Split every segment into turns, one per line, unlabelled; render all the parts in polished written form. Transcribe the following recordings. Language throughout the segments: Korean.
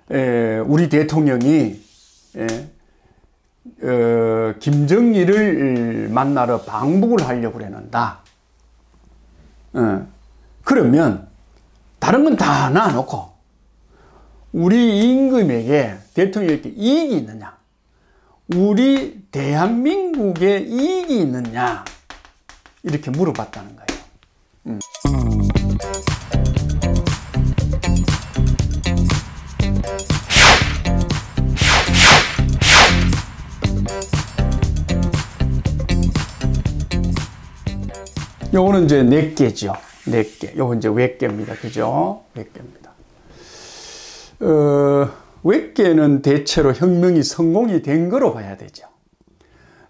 우리 대통령이 김정일을 만나러 방북을 하려고 그러는다. 그러면 다른 건 다 놔놓고 우리 임금에게 대통령에게 이익이 있느냐, 우리 대한민국에 이익이 있느냐, 이렇게 물어봤다는 거예요. 요거는 이제 4개죠. 4개. 요건 이제 외개입니다. 그죠? 외개입니다. 외개는 대체로 혁명이 성공이 된 거로 봐야 되죠.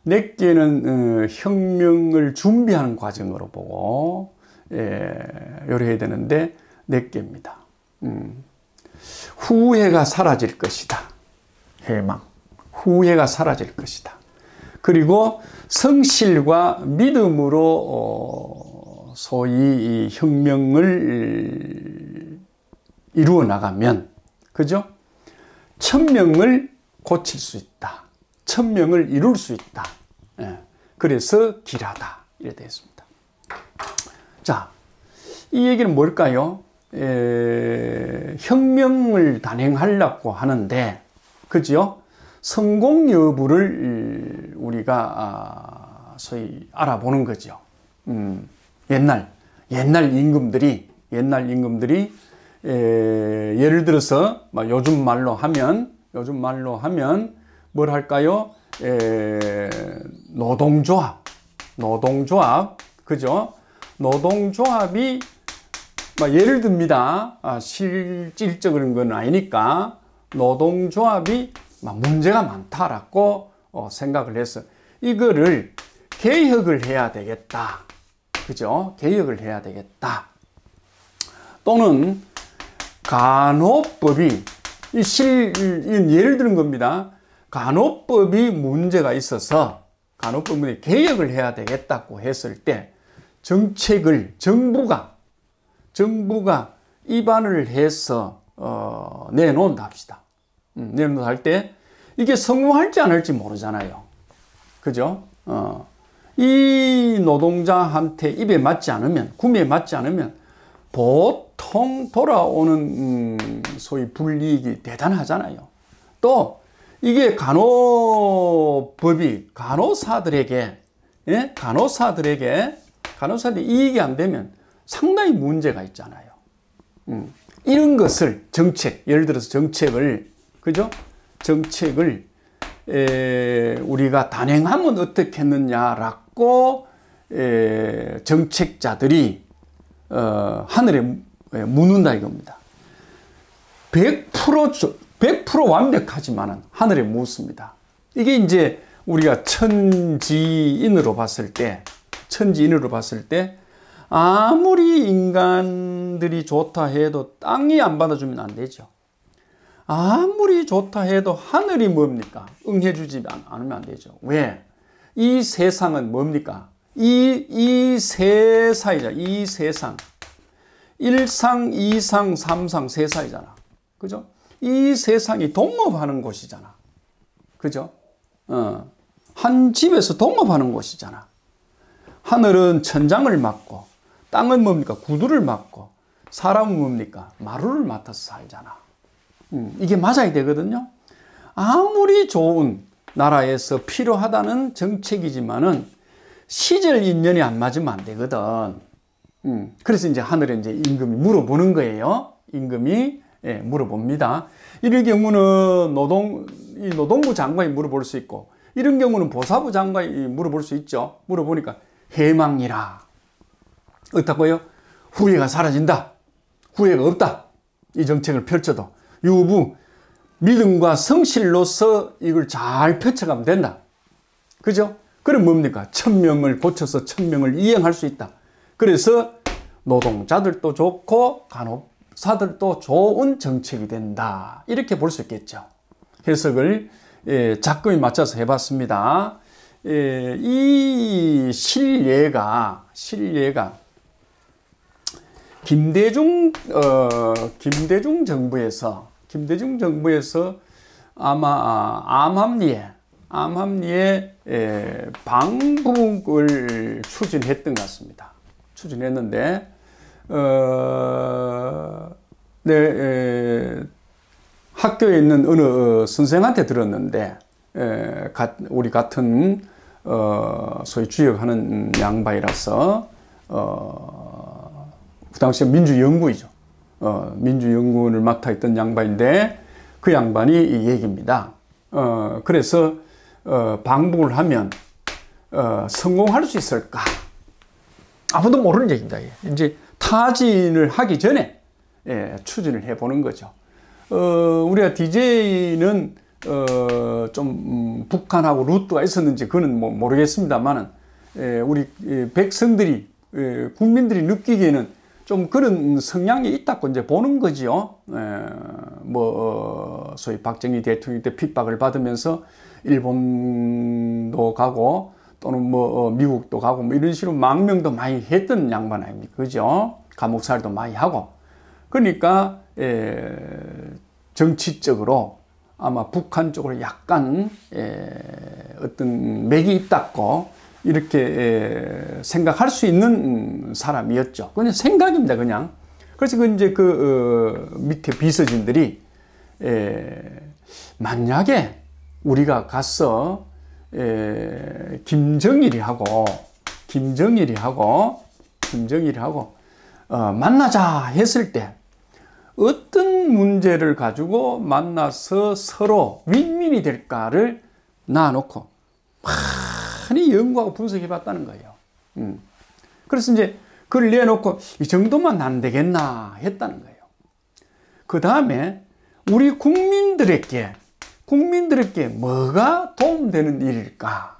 4개는 혁명을 준비하는 과정으로 보고 요래야 되는데 4개입니다. 후회가 사라질 것이다. 해망. 후회가 사라질 것이다. 그리고 성실과 믿음으로 소위 이 혁명을 이루어 나가면, 그죠? 1000명을 고칠 수 있다. 1000명을 이룰 수 있다. 그래서 길하다. 이래 되어 있습니다. 자, 이 얘기는 뭘까요? 혁명을 단행하려고 하는데, 그죠? 성공 여부를 우리가 소위 알아보는 거죠. 옛날 임금들이 예를 들어서 요즘 말로 하면 뭘 할까요? 노동조합, 그죠? 노동조합이 예를 듭니다. 실질적인 건 아니니까 노동조합이 문제가 많다라고 생각을 해서 이거를 개혁을 해야 되겠다. 그죠? 개혁을 해야 되겠다. 또는 간호법이 예를 드는 겁니다. 간호법이 문제가 있어서 간호법을 개혁을 해야 되겠다고 했을 때 정책을 정부가 입안을 해서 내놓는다 합시다. 내놓는다 할 때 이게 성공할지 안 할지 모르잖아요. 그죠? 이 노동자한테 입에 맞지 않으면, 구매에 맞지 않으면 보통 돌아오는 소위 불이익이 대단하잖아요. 또 이게 간호법이 간호사들에게 이익이 안 되면 상당히 문제가 있잖아요. 이런 것을 예를 들어서 정책을, 그죠? 정책을 우리가 단행하면 어떻겠느냐라고 정책자들이 하늘에 묻는다 이겁니다. 100% 완벽하지만은 하늘에 묻습니다. 이게 이제 우리가 천지인으로 봤을 때 아무리 인간들이 좋다 해도 땅이 안 받아주면 안 되죠. 아무리 좋다 해도 하늘이 뭡니까? 응해주지 않으면 안 되죠. 왜? 이 세상은 뭡니까? 이 세상이잖아. 이 세상. 1상, 2상, 3상, 세상이잖아. 그죠? 이 세상이 동업하는 곳이잖아. 그죠? 한 집에서 동업하는 곳이잖아. 하늘은 천장을 맡고, 땅은 뭡니까? 구두를 맡고, 사람은 뭡니까? 마루를 맡아서 살잖아. 이게 맞아야 되거든요. 아무리 좋은 나라에서 필요하다는 정책이지만은 시절 인연이 안 맞으면 안 되거든. 그래서 이제 하늘에 이제 임금이 물어보는 거예요. 임금이 물어봅니다. 이럴 경우는 노동부 장관이 물어볼 수 있고, 이런 경우는 보사부 장관이 물어볼 수 있죠. 물어보니까 해망이라. 어떻고요? 후회가 사라진다. 후회가 없다. 이 정책을 펼쳐도. 유부, 믿음과 성실로서 이걸 잘 펼쳐가면 된다. 그죠? 그럼 뭡니까? 1000명을 고쳐서 1000명을 이행할 수 있다. 그래서 노동자들도 좋고 간호사들도 좋은 정책이 된다. 이렇게 볼 수 있겠죠. 해석을 작금에 맞춰서 해봤습니다. 이 실례가 김대중 정부에서 김대중 정부에서 아마 암암리에 방북을 추진했던 것 같습니다. 추진했는데 학교에 있는 어느 선생한테 들었는데 우리 같은 소위 주역하는 양반이라서 그 당시에 민주연구이죠. 민주연구원을 맡아 있던 양반인데 그 양반이 이 얘기입니다. 그래서 방북을 하면 성공할 수 있을까? 아무도 모르는 얘기입니다. 이제 타진을 하기 전에 추진을 해보는 거죠. 우리가 DJ는 좀 북한하고 루트가 있었는지 그건 뭐 모르겠습니다만은 우리 백성들이 국민들이 느끼기에는 좀 그런 성향이 있다고 이제 보는 거지요. 소위 박정희 대통령 때 핍박을 받으면서 일본도 가고 또는 미국도 가고 이런 식으로 망명도 많이 했던 양반 아닙니까? 그죠? 감옥살이도 많이 하고. 그러니까 정치적으로 아마 북한 쪽으로 약간 어떤 맥이 있다고 이렇게 생각할 수 있는 사람이었죠. 그냥 생각입니다, 그냥. 그래서 이제 밑에 비서진들이 만약에 우리가 가서 김정일이하고 만나자 했을 때 어떤 문제를 가지고 만나서 서로 윈윈이 될까를 놔놓고 많이 연구하고 분석해 봤다는 거예요. 그래서 이제 그걸 내놓고 이 정도만 안 되겠나 했다는 거예요. 그 다음에 우리 국민들에게 뭐가 도움되는 일일까?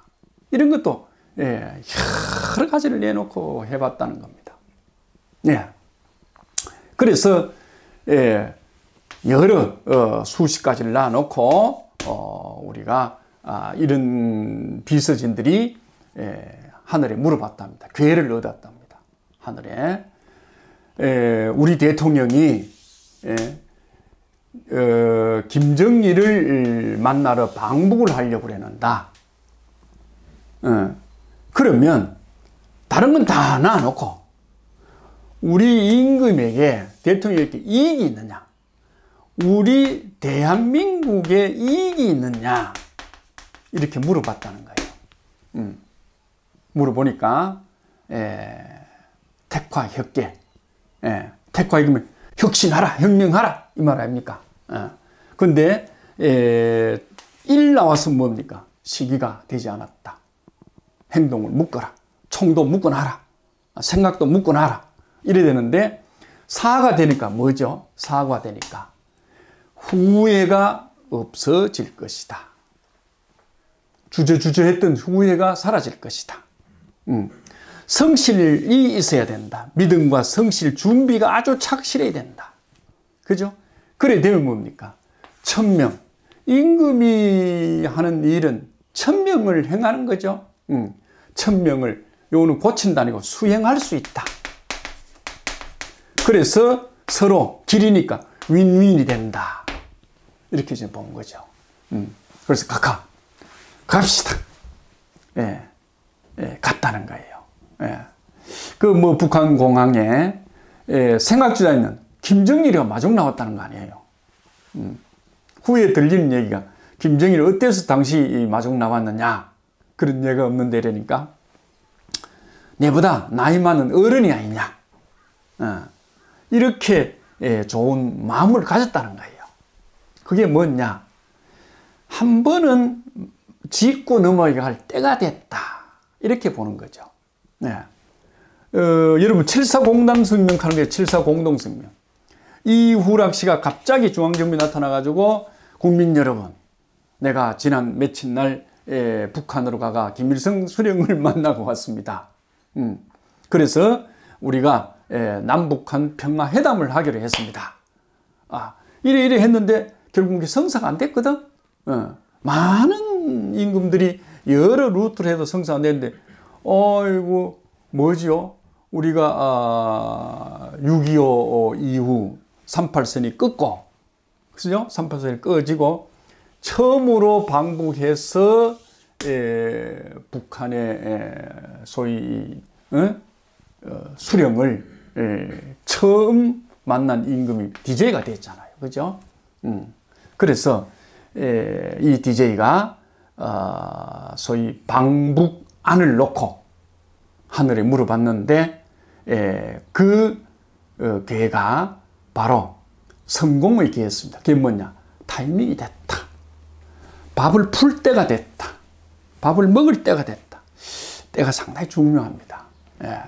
이런 것도 여러 가지를 내놓고 해봤다는 겁니다. 그래서 여러 수십 가지를 놔놓고 우리가 이런 비서진들이 하늘에 물어봤답니다. 기회를 얻었답니다. 하늘에 우리 대통령이 김정일을 만나러 방북을 하려고 그러는다. 그러면 다른 건 다 놔놓고 우리 임금에게 대통령에게 이익이 있느냐, 우리 대한민국에 이익이 있느냐 이렇게 물어봤다는 거예요. 물어보니까 택화협계, 택화이기면 혁신하라, 혁명하라 이 말 아닙니까? 근데 일 나와서 뭡니까? 시기가 되지 않았다. 행동을 묶어라, 총도 묶어놔라, 생각도 묶어놔라 이래 되는데 사가 되니까 뭐죠? 사가 되니까 후회가 없어질 것이다. 주저주저했던 후회가 사라질 것이다. 성실이 있어야 된다. 믿음과 성실, 준비가 아주 착실해야 된다. 그죠? 그래 되면 뭡니까? 천명. 임금이 하는 일은 천명을 행하는 거죠. 천명을 요거는 고친다 아니고 수행할 수 있다. 그래서 서로 길이니까 윈윈이 된다. 이렇게 지금 본 거죠. 그래서 갑시다. 갔다는 거예요. 북한 공항에 생각지도 않는 김정일이가 마중 나왔다는 거 아니에요. 후에 들리는 얘기가 김정일이 어때서 당시 마중 나왔느냐 그런 얘기가 없는데 이러니까 내보다 나이 많은 어른이 아니냐 이렇게 좋은 마음을 가졌다는 거예요. 그게 뭐냐? 한 번은 짚고 넘어갈 때가 됐다 이렇게 보는 거죠. 여러분 7.4 공동성명 하는 게 7.4 공동성명. 이후락 씨가 갑자기 중앙정부에 나타나가지고 국민 여러분, 내가 지난 며칠 날 북한으로 가가 김일성 수령을 만나고 왔습니다. 그래서 우리가 남북한 평화회담을 하기로 했습니다. 이래 했는데 결국 성사가 안 됐거든. 많은 임금들이 여러 루트를 해도 성사가 안 됐는데 어이구 뭐지요? 우리가 6.25 이후 38선이 끊고 그죠? 38살 꺼지고 처음으로 방북해서 북한의 소위 수령을 처음 만난 임금이 DJ가 됐잖아요. 그죠? 그래서 이 DJ가 소위 방북안을 놓고 하늘에 물어봤는데 그 기회가 바로 성공의 기회였습니다. 그게 뭐냐? 타이밍이 됐다. 밥을 풀 때가 됐다. 밥을 먹을 때가 됐다. 때가 상당히 중요합니다. 예.